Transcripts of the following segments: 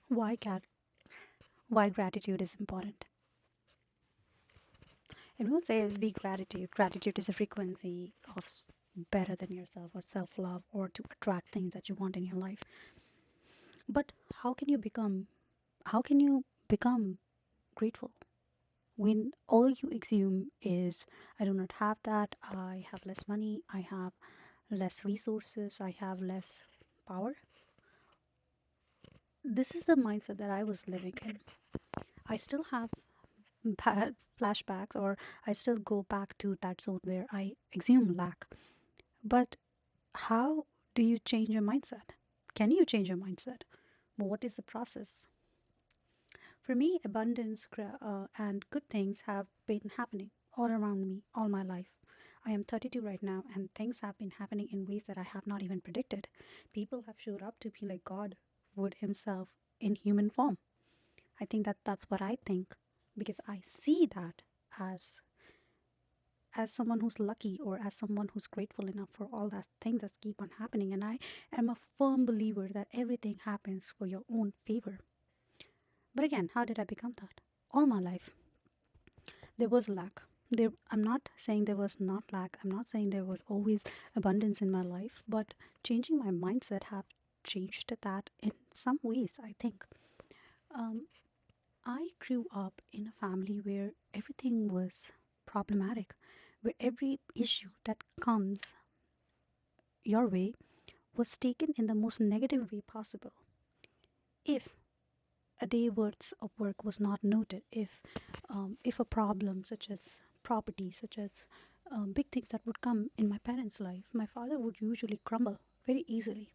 Why cat? Why gratitude is important? Everyone says be gratitude. Gratitude is a frequency of better than yourself or self-love or to attract things that you want in your life. But how can you become grateful when all you assume is I do not have that, I have less money, I have less resources, I have less power? This is the mindset that I was living in. I still have bad flashbacks, or I still go back to that zone where I assume lack. But how do you change your mindset? Can you change your mindset? What is the process? For me, abundance and good things have been happening all around me all my life. I am 32 right now, and things have been happening in ways that I have not even predicted. People have showed up to me like God would Himself in human form. I think that that's what I think because I see that as someone who's lucky or as someone who's grateful enough for all that things that keep on happening. And I am a firm believer that everything happens for your own favor. But again, how did I become that? All my life, there was lack. I'm not saying there was not lack. I'm not saying there was always abundance in my life, but changing my mindset have changed that in some ways, I think. Um, I grew up in a family where everything was problematic, where every issue that comes your way was taken in the most negative way possible. If a day worth of work was not noted, if a problem such as property, such as big things that would come in my parents' life, my father would usually crumble very easily,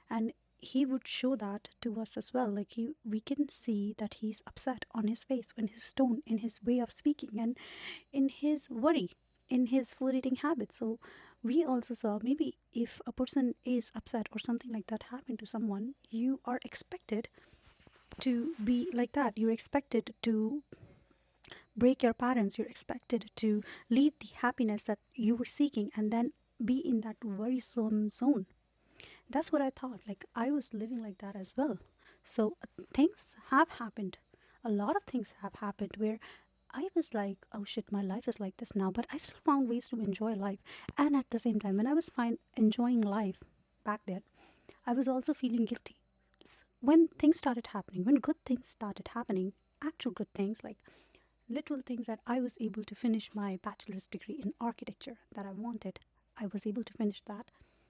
and he would show that to us as well. Like we can see that he's upset on his face, in his tone, in his way of speaking, and in his worry, in his food eating habits. So we also saw maybe if a person is upset or something like that happened to someone, you are expected to be like that. You're expected to break your parents. You're expected to leave the happiness that you were seeking and then be in that worrisome zone. That's what I thought. Like I was living like that as well. So things have happened. A lot of things have happened where I was like, oh shit, my life is like this now. But I still found ways to enjoy life. And at the same time, when I was fine enjoying life back then, I was also feeling guilty. When things started happening, when good things started happening, actual good things like little things that I was able to finish my bachelor's degree in architecture that I wanted. I was able to finish that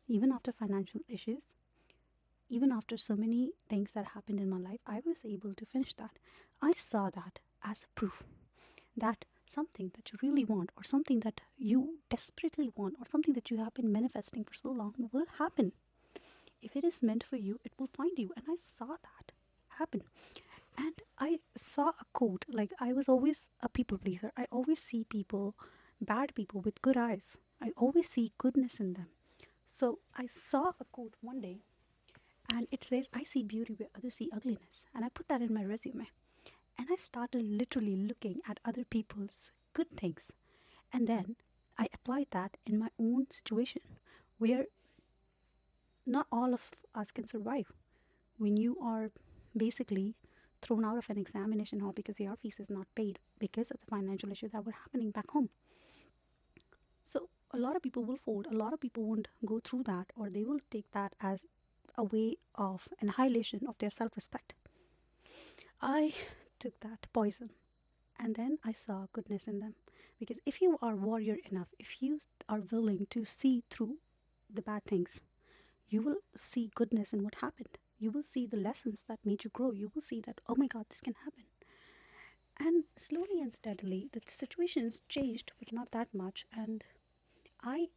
even after financial issues, even after so many things that happened in my life. I was able to finish that. I saw that as a proof that something that you really want, or something that you desperately want, or something that you have been manifesting for so long will happen. If it is meant for you, it will find you. And I saw that happen. And I saw a quote, like I was always a people pleaser. I always see people, bad people with good eyes. I always see goodness in them. So I saw a quote one day and it says, I see beauty where others see ugliness. And I put that in my resume. And I started literally looking at other people's good things. And then I applied that in my own situation where not all of us can survive. When you are basically thrown out of an examination hall because your fees is not paid because of the financial issue that were happening back home. So a lot of people will fold, a lot of people won't go through that, or they will take that as a way of annihilation of their self-respect. I took that poison and then I saw goodness in them, because if you are warrior enough, if you are willing to see through the bad things, you will see goodness in what happened. You will see the lessons that made you grow. You will see that, oh my God, this can happen. And slowly and steadily, the situations changed, but not that much. And I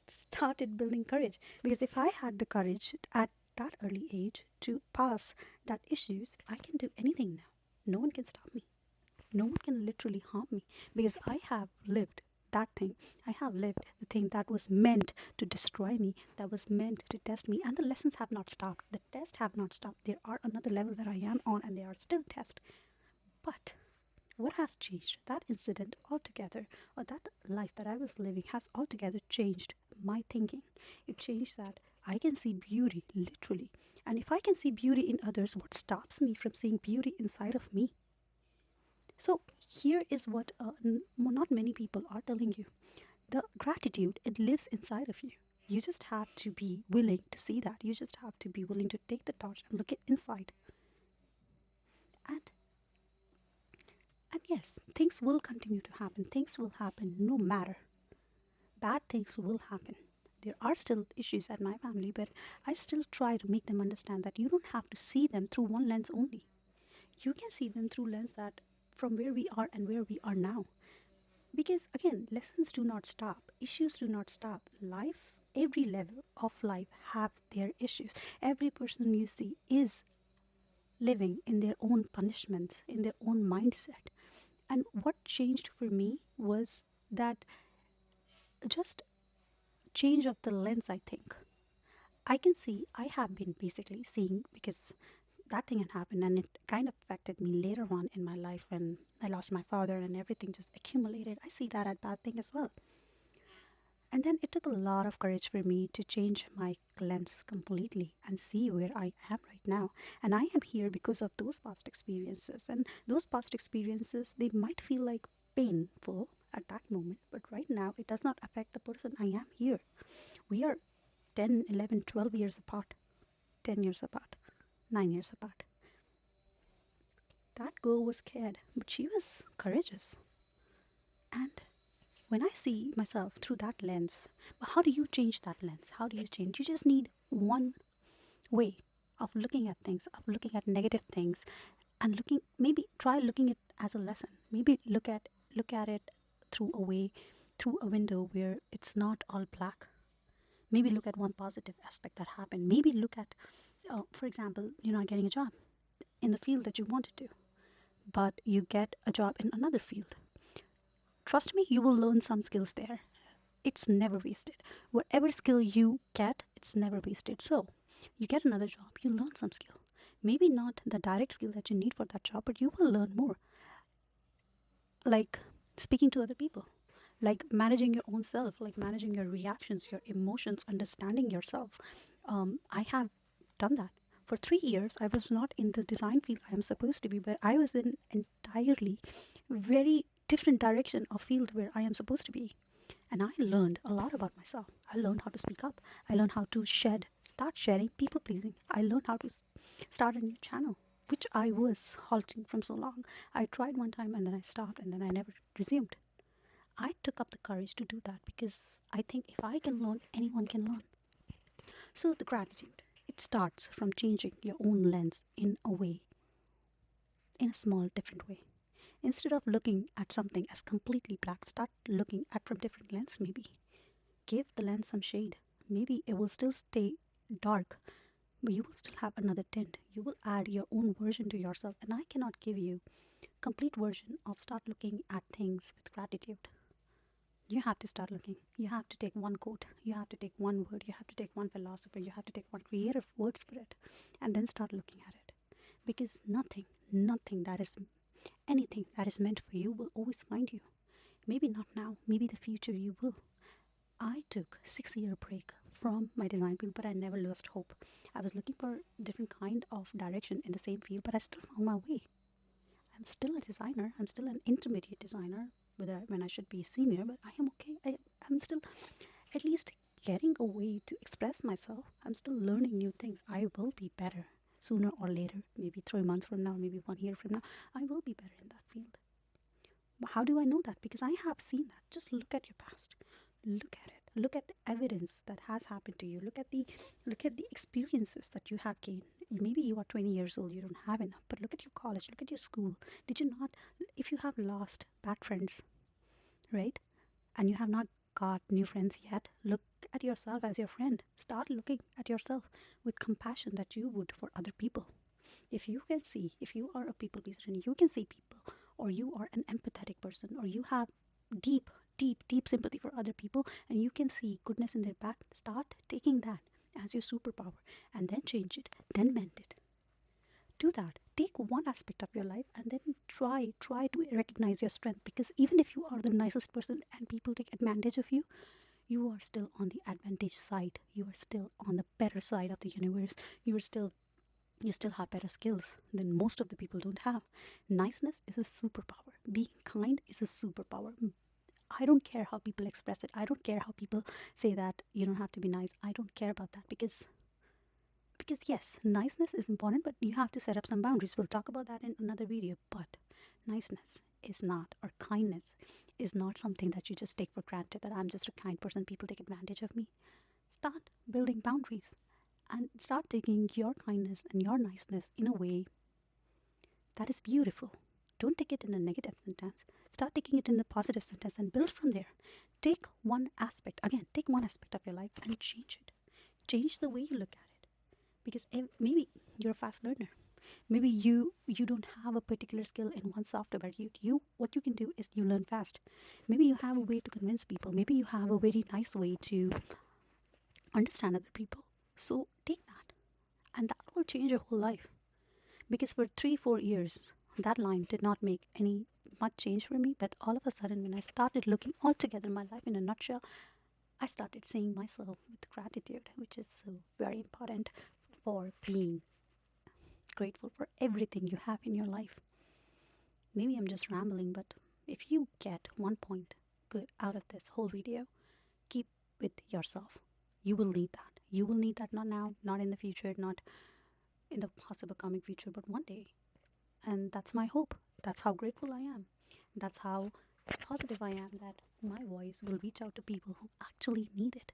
started building courage, because if I had the courage at that early age to pass that issues, I can do anything now. No one can stop me. No one can literally harm me because I have lived that thing. I have lived the thing that was meant to destroy me, that was meant to test me, and the lessons have not stopped. The tests have not stopped. There are another level that I am on, and they are still tests. But what has changed? That incident altogether, or that life that I was living, has altogether changed my thinking. It changed that. I can see beauty, literally. And if I can see beauty in others, what stops me from seeing beauty inside of me? So here is what not many people are telling you. The gratitude, it lives inside of you. You just have to be willing to see that. You just have to be willing to take the torch and look it inside. And and yes, things will continue to happen. Things will happen no matter. Bad things will happen. There are still issues at my family, but I still try to make them understand that you don't have to see them through one lens only. You can see them through lens that from where we are and where we are now. Because again, lessons do not stop, issues do not stop. Life, every level of life have their issues. Every person you see is living in their own punishments, in their own mindset. And what changed for me was that just change of the lens, I think. I can see I have been basically seeing because that thing had happened and it kind of affected me later on in my life when I lost my father and everything just accumulated. I see that as a bad thing as well. And then it took a lot of courage for me to change my lens completely and see where I am right now. And I am here because of those past experiences. And those past experiences, they might feel like painful at that moment, but right now it does not affect the person I am here. We are 10, 11, 12 years apart, 10 years apart, 9 years apart. That girl was scared, but she was courageous. And when I see myself through that lens, how do you change that lens? How do you change? You just need one way of looking at things, of looking at negative things, and looking maybe try looking at it as a lesson. Maybe look at it through a way, through a window where it's not all black. Maybe look at one positive aspect that happened. Maybe look at, for example, you're not getting a job in the field that you wanted to, but you get a job in another field. Trust me, you will learn some skills there. It's never wasted. Whatever skill you get, it's never wasted. So, you get another job, you learn some skill. Maybe not the direct skill that you need for that job, but you will learn more. Like speaking to other people, like managing your own self, like managing your reactions, your emotions, understanding yourself. I have done that. For 3 years, I was not in the design field I am supposed to be, but I was in entirely very different direction of field where I am supposed to be. And I learned a lot about myself. I learned how to speak up. I learned how to start sharing, people pleasing. I learned how to start a new channel, which I was halting from so long. I tried one time and then I stopped and then I never resumed. I took up the courage to do that because I think if I can learn, anyone can learn. So the gratitude, it starts from changing your own lens in a way, in a small different way. Instead of looking at something as completely black, start looking at from different lens maybe. Give the lens some shade. Maybe it will still stay dark, but you will still have another tint. You will add your own version to yourself, and I cannot give you complete version of start looking at things with gratitude. You have to start looking. You have to take one quote. You have to take one word. You have to take one philosopher. You have to take one creative words for it, and then start looking at it. Because nothing that is anything that is meant for you will always find you. Maybe not now. Maybe the future you will. I took 6 year break from my design field, but I never lost hope. I was looking for different kind of direction in the same field, but I still found my way. I'm still a designer. I'm still an intermediate designer, whether when I should be senior, but I am okay. I'm still at least getting a way to express myself. I'm still learning new things. I will be better sooner or later, maybe 3 months from now, maybe 1 year from now. I will be better in that field. How do I know that? Because I have seen that. Just look at your past. Look at it. Look at the evidence that has happened to you. Look at the experiences that you have gained. Maybe you are 20 years old, you don't have enough, but look at your college, look at your school. Did you not, if you have lost bad friends, right? And you have not got new friends yet, look at yourself as your friend. Start looking at yourself with compassion that you would for other people. If you can see, if you are a people pleaser and you can see people, or you are an empathetic person, or you have deep, deep sympathy for other people, and you can see goodness in their back, start taking that as your superpower and then change it, then mend it. Do that. Take one aspect of your life and then try to recognize your strength because even if you are the nicest person and people take advantage of you, you are still on the advantage side. You are still on the better side of the universe. You are still you still have better skills than most of the people don't have. Niceness is a superpower. Being kind is a superpower. I don't care how people express it. I don't care how people say that you don't have to be nice. I don't care about that because yes, niceness is important, but you have to set up some boundaries. We'll talk about that in another video. But niceness is not, or kindness is not something that you just take for granted that I'm just a kind person, people take advantage of me. Start building boundaries and start taking your kindness and your niceness in a way that is beautiful. Don't take it in a negative sentence. Start taking it in a positive sentence and build from there. Take one aspect, again, take one aspect of your life and change it. Change the way you look at it. Because maybe you're a fast learner. Maybe you don't have a particular skill in one software. You what you can do is you learn fast. Maybe you have a way to convince people. Maybe you have a very nice way to understand other people. So take that, and that will change your whole life. Because for 3 4 years that line did not make any much change for me, but all of a sudden when I started looking altogether my life in a nutshell, I started seeing myself with gratitude, which is so very important for being grateful for everything you have in your life. Maybe I'm just rambling, but if you get one point good out of this whole video, keep with yourself. You will need that. You will need that not now, not in the future, not in the possible coming future, but one day. And that's my hope. That's how grateful I am. That's how positive I am that my voice will reach out to people who actually need it.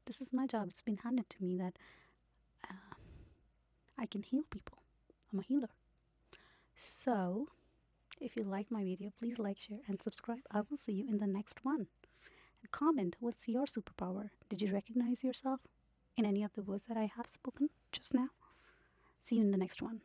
This is my job. It's been handed to me that uh, I can heal people. I'm a healer. So, if you like my video, please like, share, and subscribe. I will see you in the next one. And comment, what's your superpower? Did you recognize yourself in any of the words that I have spoken just now? See you in the next one.